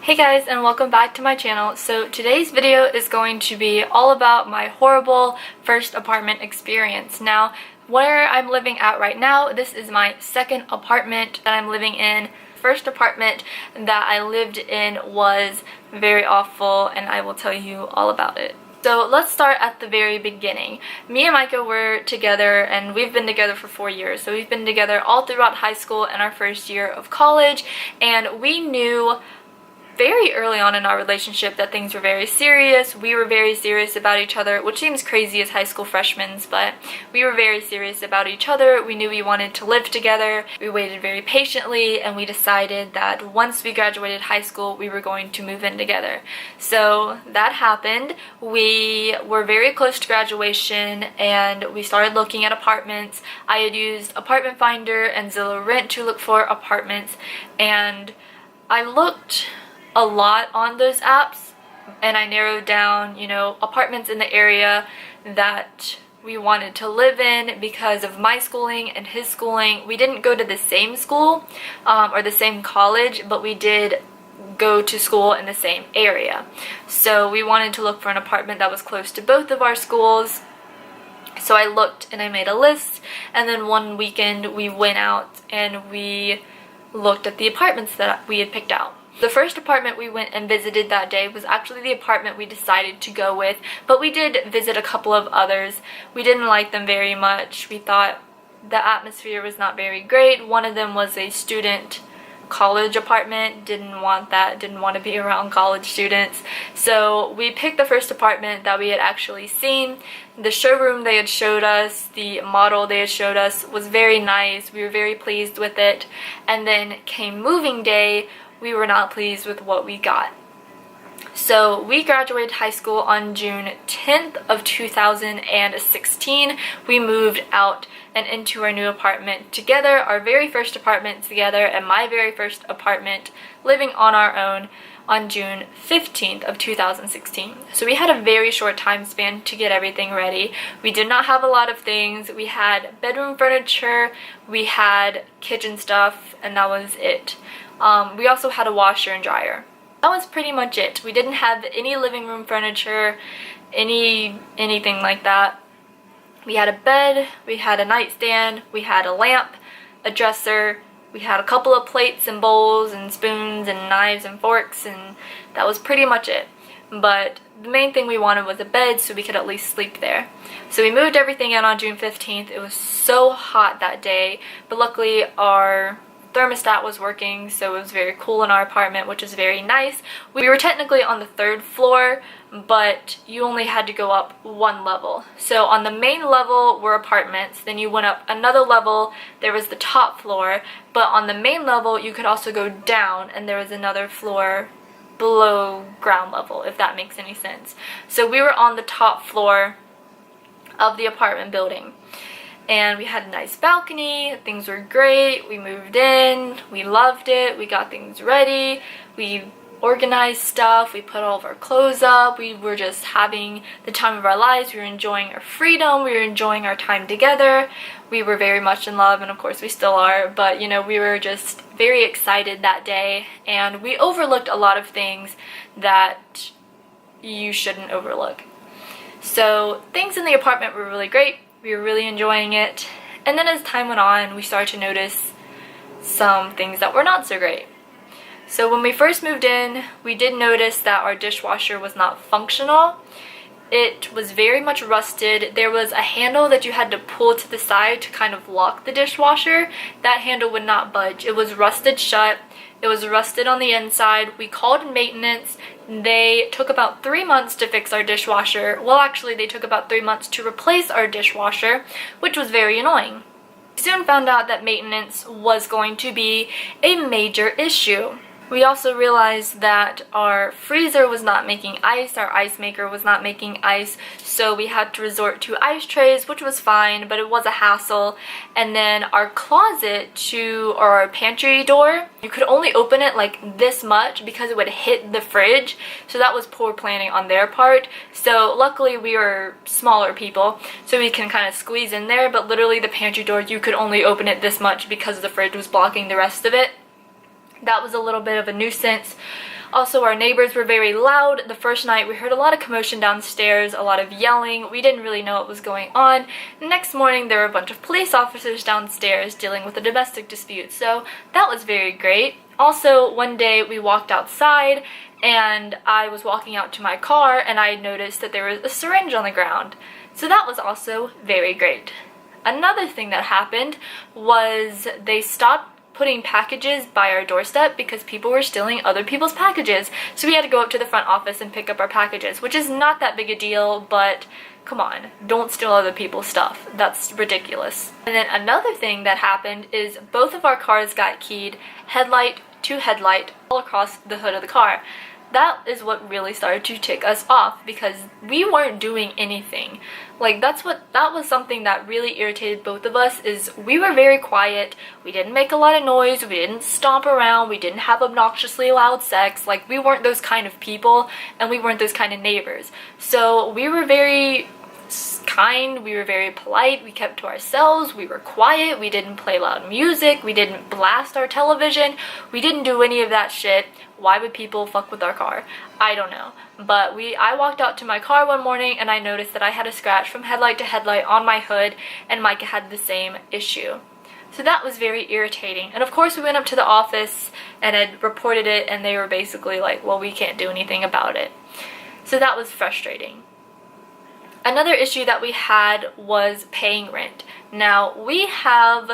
Hey guys, and welcome back to my channel. So today's video is going to be all about my horrible first apartment experience. Now, where I'm living at right now, this is my second apartment that I'm living in. First apartment that I lived in was very awful, and I will tell you all about it. So let's start at the very beginning. Me and Micah were together, and we've been together for 4 years. So we've been together all throughout high school and our first year of college, and we knew very early on in our relationship that things were very serious. We were very serious about each other, which seems crazy as high school freshmen, but we were very serious about each other. We knew we wanted to live together. We waited very patiently, and we decided that once we graduated high school, we were going to move in together. So that happened. We were very close to graduation, and we started looking at apartments. I had used Apartment Finder and Zillow Rent to look for apartments, and I looked a lot on those apps, and I narrowed down, apartments in the area that we wanted to live in because of my schooling and his schooling. We didn't go to the same school or the same college, but we did go to school in the same area. So we wanted to look for an apartment that was close to both of our schools. So I looked and I made a list, and then one weekend we went out and we looked at the apartments that we had picked out. The first apartment we went and visited that day was actually the apartment we decided to go with, but we did visit a couple of others. We didn't like them very much. We thought the atmosphere was not very great. One of them was a student college apartment. Didn't want to be around college students. So we picked the first apartment that we had actually seen. The showroom they had showed us, the model they had showed us was very nice. We were very pleased with it. And then came moving day, we were not pleased with what we got. So we graduated high school on June 10th of 2016. We moved out and into our new apartment together, our very first apartment together, and my very first apartment living on our own on June 15th of 2016. So we had a very short time span to get everything ready. We did not have a lot of things. We had bedroom furniture, we had kitchen stuff, and that was it. We also had a washer and dryer. That was pretty much it. We didn't have any living room furniture, anything like that. We had a bed, we had a nightstand, we had a lamp, a dresser, we had a couple of plates and bowls and spoons and knives and forks, and that was pretty much it. But the main thing we wanted was a bed so we could at least sleep there. So we moved everything in on June 15th. It was so hot that day, but luckily our thermostat was working, so it was very cool in our apartment, which is very nice. We were technically on the 3rd floor, but you only had to go up one level. So on the main level were apartments, then you went up another level, there was the top floor, but on the main level you could also go down, and there was another floor below ground level, if that makes any sense. So we were on the top floor of the apartment building. And we had a nice balcony, things were great, we moved in, we loved it, we got things ready, we organized stuff, we put all of our clothes up, we were just having the time of our lives, we were enjoying our freedom, we were enjoying our time together, we were very much in love, and of course we still are, but we were just very excited that day, and we overlooked a lot of things that you shouldn't overlook. So things in the apartment were really great. We were really enjoying it, and then as time went on, we started to notice some things that were not so great. So when we first moved in, we did notice that our dishwasher was not functional. It was very much rusted. There was a handle that you had to pull to the side to kind of lock the dishwasher. That handle would not budge. It was rusted shut. It was rusted on the inside. We called maintenance. They took about 3 months to fix our dishwasher. Well, actually, they took about 3 months to replace our dishwasher, which was very annoying. We soon found out that maintenance was going to be a major issue. We also realized that our freezer was not making ice, our ice maker was not making ice, so we had to resort to ice trays, which was fine, but it was a hassle. And then our closet or our pantry door, you could only open it like this much because it would hit the fridge, so that was poor planning on their part. So luckily we were smaller people, so we can kind of squeeze in there, but literally the pantry door, you could only open it this much because the fridge was blocking the rest of it. That was a little bit of a nuisance. Also, our neighbors were very loud. The first night we heard a lot of commotion downstairs, a lot of yelling. We didn't really know what was going on. The next morning there were a bunch of police officers downstairs dealing with a domestic dispute, so that was very great. Also, one day we walked outside and I was walking out to my car and I noticed that there was a syringe on the ground. So that was also very great. Another thing that happened was they stopped putting packages by our doorstep because people were stealing other people's packages. So we had to go up to the front office and pick up our packages, which is not that big a deal, but come on, don't steal other people's stuff. That's ridiculous. And then another thing that happened is both of our cars got keyed, headlight to headlight, all across the hood of the car. That is what really started to tick us off because we weren't doing anything. Like that was something that really irritated both of us, is we were very quiet, we didn't make a lot of noise, we didn't stomp around, we didn't have obnoxiously loud sex. Like, we weren't those kind of people and we weren't those kind of neighbors. So we were very kind, we were very polite, we kept to ourselves, we were quiet, we didn't play loud music, we didn't blast our television, we didn't do any of that shit. Why would people fuck with our car? I don't know. But I walked out to my car one morning and I noticed that I had a scratch from headlight to headlight on my hood, and Micah had the same issue. So that was very irritating. And of course we went up to the office and had reported it, and they were basically like, well, we can't do anything about it. So that was frustrating. Another issue that we had was paying rent. Now, we have,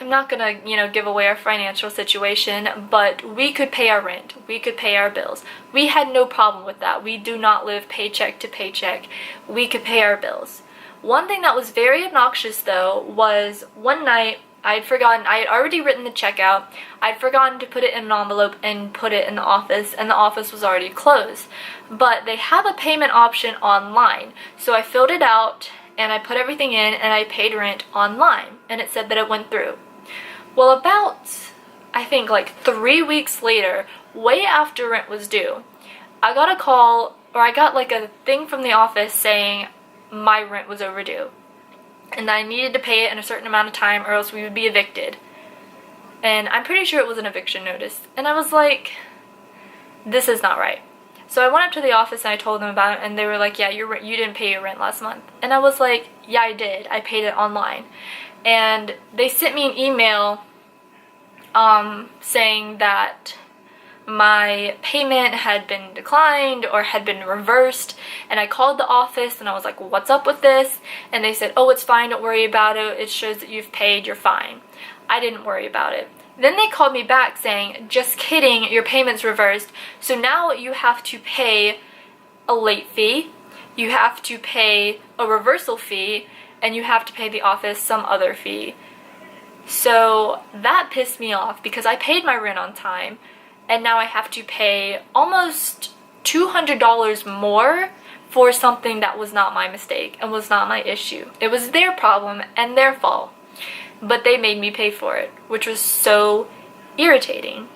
I'm not gonna, give away our financial situation, but we could pay our rent. We could pay our bills. We had no problem with that. We do not live paycheck to paycheck. We could pay our bills. One thing that was very obnoxious, though, was one night I had already written the check out. I'd forgotten to put it in an envelope and put it in the office, and the office was already closed. But they have a payment option online. So I filled it out and I put everything in and I paid rent online, and it said that it went through. Well, about, I think like 3 weeks later, way after rent was due, I got a call, or I got like a thing from the office saying my rent was overdue and that I needed to pay it in a certain amount of time or else we would be evicted. And I'm pretty sure it was an eviction notice. And I was like, this is not right. So I went up to the office and I told them about it, and they were like, yeah, you didn't pay your rent last month. And I was like, yeah, I did. I paid it online. And they sent me an email saying that my payment had been declined or had been reversed, and I called the office and I was like, well, what's up with this? And they said, oh, it's fine, don't worry about it, it shows that you've paid, you're fine. I didn't worry about it. Then they called me back saying, just kidding, your payment's reversed, so now you have to pay a late fee, you have to pay a reversal fee, and you have to pay the office some other fee. So that pissed me off because I paid my rent on time, and now I have to pay almost $200 more for something that was not my mistake and was not my issue. It was their problem and their fault, but they made me pay for it, which was so irritating.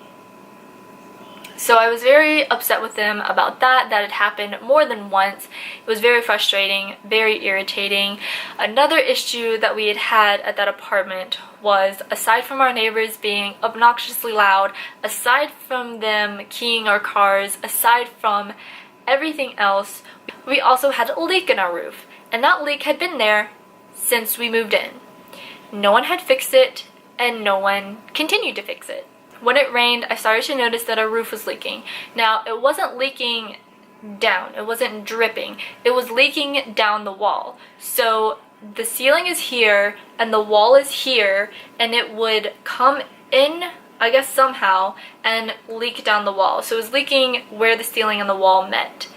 So I was very upset with them about that. That had happened more than once. It was very frustrating, very irritating. Another issue that we had at that apartment was, aside from our neighbors being obnoxiously loud, aside from them keying our cars, aside from everything else, we also had a leak in our roof. And that leak had been there since we moved in. No one had fixed it, and no one continued to fix it. When it rained, I started to notice that our roof was leaking. Now, it wasn't leaking down, it wasn't dripping, it was leaking down the wall. So the ceiling is here and the wall is here, and it would come in, I guess somehow, and leak down the wall. So it was leaking where the ceiling and the wall met.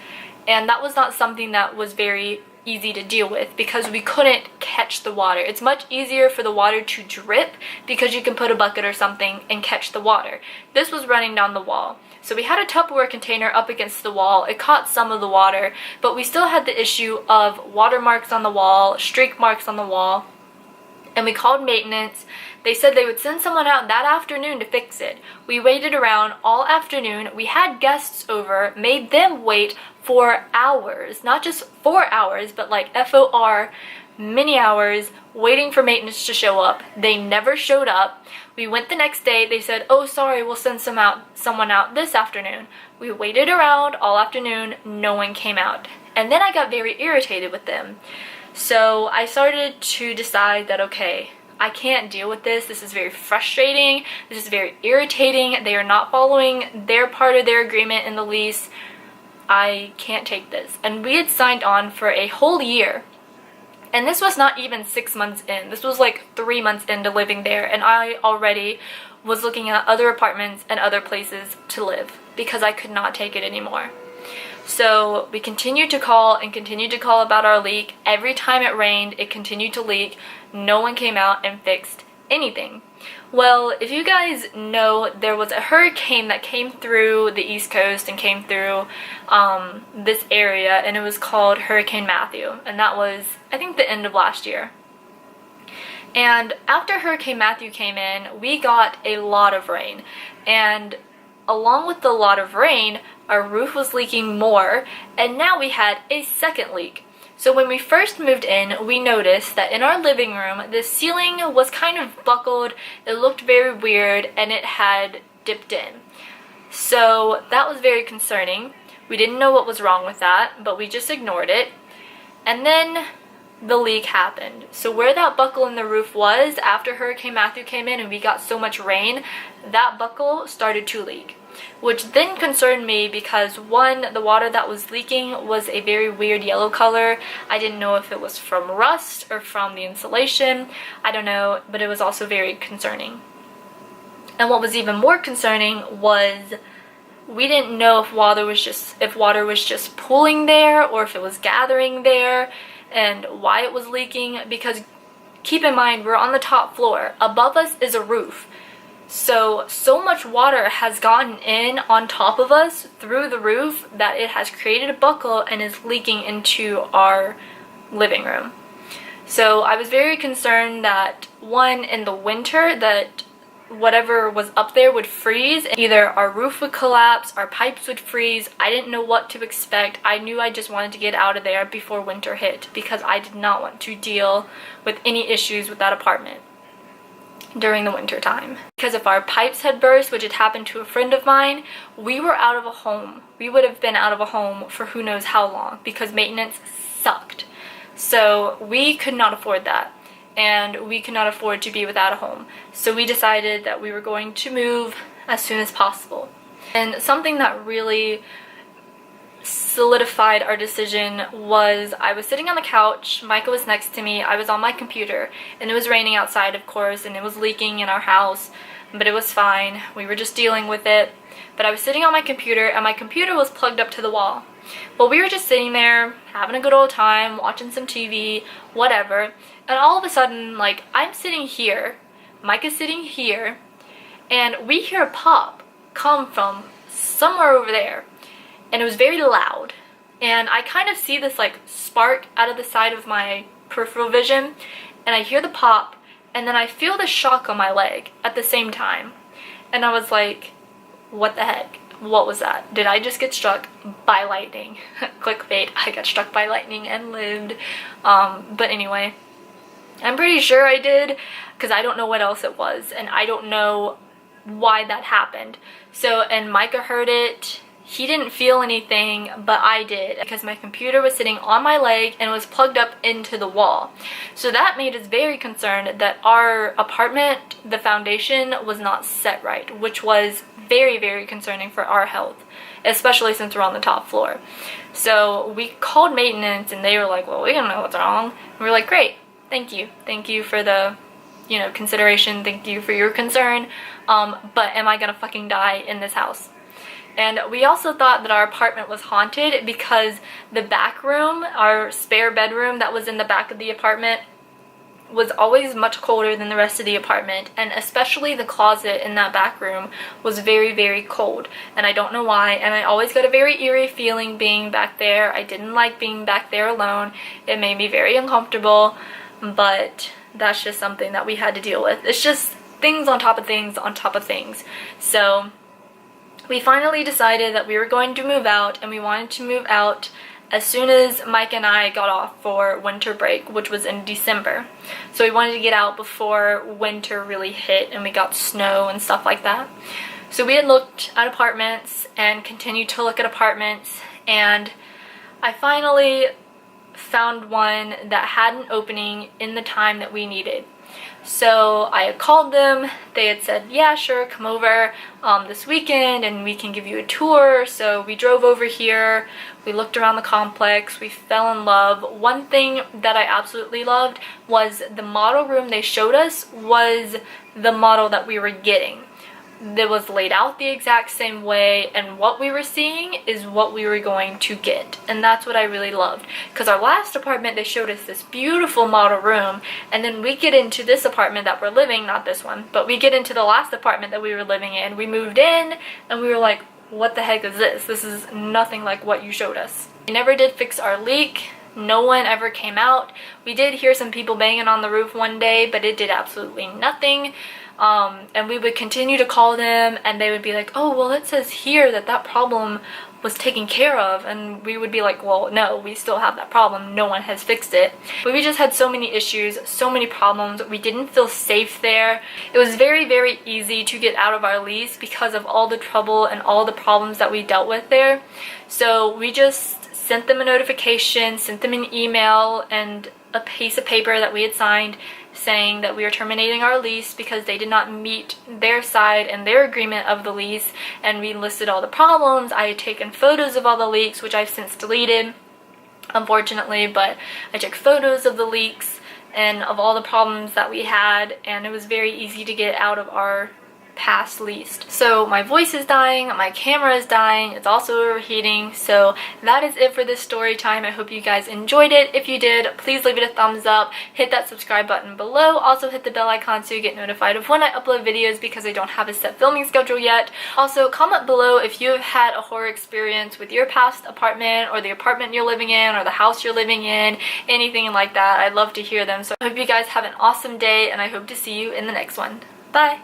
And that was not something that was very easy to deal with because we couldn't catch the water. It's much easier for the water to drip because you can put a bucket or something and catch the water. This was running down the wall. So we had a Tupperware container up against the wall. It caught some of the water, but we still had the issue of water marks on the wall, streak marks on the wall. And we called maintenance. They said they would send someone out that afternoon to fix it. We waited around all afternoon. We had guests over, made them wait for hours. Not just 4 hours, but like FOR many hours waiting for maintenance to show up. They never showed up. We went the next day. They said, oh, sorry, we'll send someone out this afternoon. We waited around all afternoon. No one came out. And then I got very irritated with them. So I started to decide that, okay, I can't deal with this. This is very frustrating. This is very irritating. They are not following their part of their agreement in the lease. I can't take this. And we had signed on for a whole year. And this was not even 6 months in. This was like 3 months into living there. And I already was looking at other apartments and other places to live because I could not take it anymore. So we continued to call and continued to call about our leak. Every time it rained, it continued to leak. No one came out and fixed anything. Well, if you guys know, there was a hurricane that came through the East Coast and came through this area, and it was called Hurricane Matthew, and that was, I think, the end of last year. And after Hurricane Matthew came in, we got a lot of rain, and along with the lot of rain, our roof was leaking more, and now we had a second leak. So when we first moved in, we noticed that in our living room, the ceiling was kind of buckled, it looked very weird, and it had dipped in. So that was very concerning. We didn't know what was wrong with that, but we just ignored it. And then the leak happened. So where that buckle in the roof was, after Hurricane Matthew came in and we got so much rain, that buckle started to leak. Which then concerned me because, one, the water that was leaking was a very weird yellow color. I didn't know if it was from rust or from the insulation. I don't know, but it was also very concerning. And what was even more concerning was we didn't know if water was just pooling there or if it was gathering there and why it was leaking, because keep in mind, we're on the top floor. Above us is a roof. So much water has gotten in on top of us through the roof that it has created a buckle and is leaking into our living room. So I was very concerned that, one, in the winter, that whatever was up there would freeze. Either our roof would collapse, our pipes would freeze. I didn't know what to expect. I knew I just wanted to get out of there before winter hit because I did not want to deal with any issues with that apartment during the winter time. Because if our pipes had burst, which had happened to a friend of mine, we were out of a home. We would have been out of a home for who knows how long because maintenance sucked. So we could not afford that, and we could not afford to be without a home. So we decided that we were going to move as soon as possible. And something that really solidified our decision was I was sitting on the couch, Micah was next to me, I was on my computer, and it was raining outside, of course, and it was leaking in our house, but it was fine. We were just dealing with it. But I was sitting on my computer, and my computer was plugged up to the wall. Well, we were just sitting there, having a good old time, watching some TV, whatever, and all of a sudden, like, I'm sitting here, Micah's sitting here, and we hear a pop come from somewhere over there. And it was very loud, and I kind of see this like spark out of the side of my peripheral vision, and I hear the pop, and then I feel the shock on my leg at the same time, and I was like, what the heck? What was that? Did I just get struck by lightning? Clickbait, I got struck by lightning and lived. But anyway, I'm pretty sure I did, because I don't know what else it was, and I don't know why that happened. So, and Micah heard it. He didn't feel anything, but I did, because my computer was sitting on my leg and was plugged up into the wall. So that made us very concerned that our apartment, the foundation, was not set right, which was very, very concerning for our health, especially since we're on the top floor. So we called maintenance, and they were like, well, we don't know what's wrong. And we were like, great, thank you. Thank you for the, consideration. Thank you for your concern. But am I gonna fucking die in this house? And we also thought that our apartment was haunted because the back room, our spare bedroom that was in the back of the apartment, was always much colder than the rest of the apartment, and especially the closet in that back room was very, very cold, and I don't know why, and I always got a very eerie feeling being back there. I didn't like being back there alone. It made me very uncomfortable, but that's just something that we had to deal with. It's just things on top of things on top of things. So we finally decided that we were going to move out, and we wanted to move out as soon as Mike and I got off for winter break, which was in December. So we wanted to get out before winter really hit and we got snow and stuff like that. So we had looked at apartments and continued to look at apartments, and I finally found one that had an opening in the time that we needed. So I had called them. They had said, yeah, sure, come over this weekend and we can give you a tour. So we drove over here, we looked around the complex, we fell in love. One thing that I absolutely loved was the model room they showed us was the model that we were getting. That was laid out the exact same way, and what we were seeing is what we were going to get, and that's what I really loved. Because our last apartment, they showed us this beautiful model room, and then we get into this apartment that we're living, not this one, but we get into the last apartment that we were living in. We moved in and we were like, what the heck is this? This is nothing like what you showed us. We never did fix our leak. No one ever came out. We did hear some people banging on the roof one day, but it did absolutely nothing. And we would continue to call them and they would be like, oh, well, it says here that that problem was taken care of, and we would be like, well, no, we still have that problem, no one has fixed it. But we just had so many issues, so many problems. We didn't feel safe there. It was very, very easy to get out of our lease because of all the trouble and all the problems that we dealt with there. So we just sent them a notification, sent them an email and a piece of paper that we had signed saying that we are terminating our lease because they did not meet their side and their agreement of the lease, and we listed all the problems. I had taken photos of all the leaks, which I've since deleted, unfortunately, but I took photos of the leaks and of all the problems that we had, and it was very easy to get out of our past lease. So my voice is dying, my camera is dying, it's also overheating. So that is it for this story time. I hope you guys enjoyed it. If you did, please leave it a thumbs up, hit that subscribe button below, also hit the bell icon so you get notified of when I upload videos because I don't have a set filming schedule yet. Also, comment below if you have had a horror experience with your past apartment or the apartment you're living in or the house you're living in, anything like that. I'd love to hear them. So I hope you guys have an awesome day and I hope to see you in the next one. Bye!